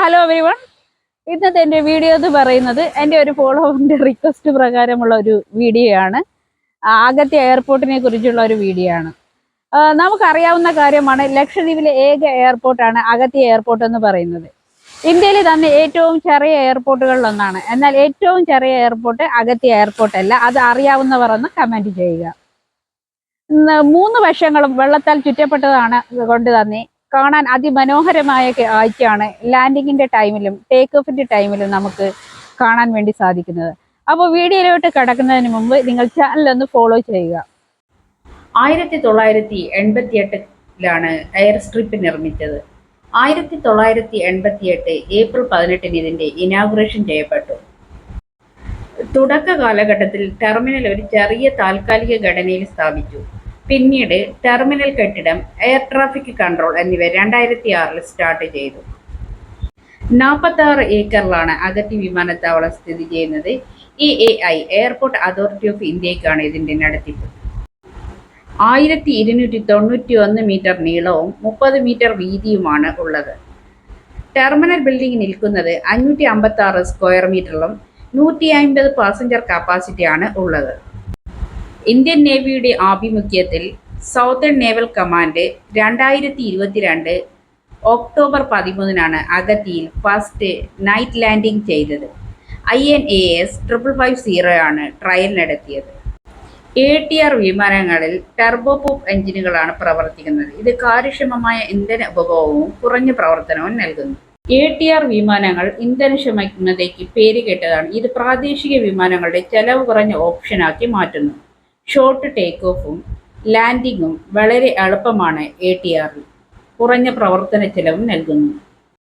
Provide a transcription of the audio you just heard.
Hello everyone. ഇന്നത്തെ എൻ്റെ video എന്ന് പറയുന്നത് എൻ്റെ ഒരു ഫോളോവറിൻ്റെ റിക്വസ്റ്റ് പ്രകാരമുള്ള ഒരു വീഡിയോ ആണ്. അഗത്തി എയർപോർട്ടിനെ കുറിച്ചുള്ള ഒരു വീഡിയോ ആണ്. നമുക്കറിയാവുന്ന കാര്യമാണ്, ലക്ഷദ്വീപിലെ ഏക എയർപോർട്ടാണ് അഗത്തി എയർപോർട്ട് എന്ന് പറയുന്നത്. ഇന്ത്യയിൽ തന്നെ ഏറ്റവും ചെറിയ എയർപോർട്ടുകളിലൊന്നാണ്. എന്നാൽ ഏറ്റവും ചെറിയ എയർപോർട്ട് അഗത്തി എയർപോർട്ട് അല്ല. അത് അറിയാവുന്നവർ ഒന്ന് കമൻറ്റ് ചെയ്യുക. 3 വശങ്ങളും വെള്ളത്താൽ ചുറ്റപ്പെട്ടതാണ് കൊണ്ട് തന്നെ കാണാൻ അതിമനോഹരമായ കാഴ്ചയാണ് ലാൻഡിങ്ങിന്റെ ടൈമിലും ടേക്ക് ഓഫിന്റെ ടൈമിലും നമുക്ക് കാണാൻ വേണ്ടി സാധിക്കുന്നത്. അപ്പോൾ വീഡിയോയിലോട്ട് കടക്കുന്നതിന് മുമ്പ് നിങ്ങൾ ചാനൽ ഒന്ന് ഫോളോ ചെയ്യുക. 1988 എയർ സ്ട്രിപ്പ് നിർമ്മിച്ചത്. 1988 ഏപ്രിൽ 18 ഇതിന്റെ ഇനാഗുറേഷൻ ചെയ്യപ്പെട്ടു. തുടക്ക കാലഘട്ടത്തിൽ ടെർമിനൽ ഒരു ചെറിയ താൽക്കാലിക ഘടനയിൽ സ്ഥാപിച്ചു. പിന്നീട് ടെർമിനൽ കെട്ടിടം, എയർ ട്രാഫിക് കൺട്രോൾ എന്നിവ 2006 സ്റ്റാർട്ട് ചെയ്തു. 46 ഏക്കറിലാണ് അഗത്തി വിമാനത്താവളം സ്ഥിതി ചെയ്യുന്നത്. EAI എയർപോർട്ട് അതോറിറ്റി ഓഫ് ഇന്ത്യക്കാണ് ഇതിന്റെ നടത്തിപ്പ്. 1291 മീറ്റർ നീളവും 30 മീറ്റർ വീതിയുമാണ് ഉള്ളത്. ടെർമിനൽ ബിൽഡിംഗ് നിൽക്കുന്നത് 556 സ്ക്വയർ മീറ്ററിലും 150 പാസഞ്ചർ കപ്പാസിറ്റിയാണ് ഉള്ളത്. ഇന്ത്യൻ നേവിയുടെ ആഭിമുഖ്യത്തിൽ സൗത്തേൺ നേവൽ കമാൻഡ് 2022 ഒക്ടോബർ 13 അഗത്തിയിൽ ഫസ്റ്റ് നൈറ്റ് ലാൻഡിംഗ് ചെയ്തത്. INAS 5550 ആണ് ട്രയൽ നടത്തിയത്. ATR വിമാനങ്ങളിൽ ടർബോപ്രോപ്പ് എഞ്ചിനുകളാണ് പ്രവർത്തിക്കുന്നത്. ഇത് കാര്യക്ഷമമായ ഇന്ധന ഉപഭോഗവും കുറഞ്ഞ പ്രവർത്തനവും നൽകുന്നു. ATR വിമാനങ്ങൾ ഇന്ധനക്ഷമതയ്ക്ക് പേരുകേട്ടതാണ്. ഇത് പ്രാദേശിക വിമാനങ്ങളുടെ ചെലവ് കുറഞ്ഞ ഓപ്ഷനാക്കി മാറ്റുന്നു. ഷോർട്ട് ടേക്ക് ഓഫും ലാൻഡിങ്ങും വളരെ എളുപ്പമാണ്. ATR കുറഞ്ഞ പ്രവർത്തന ചെലവും നൽകുന്നു.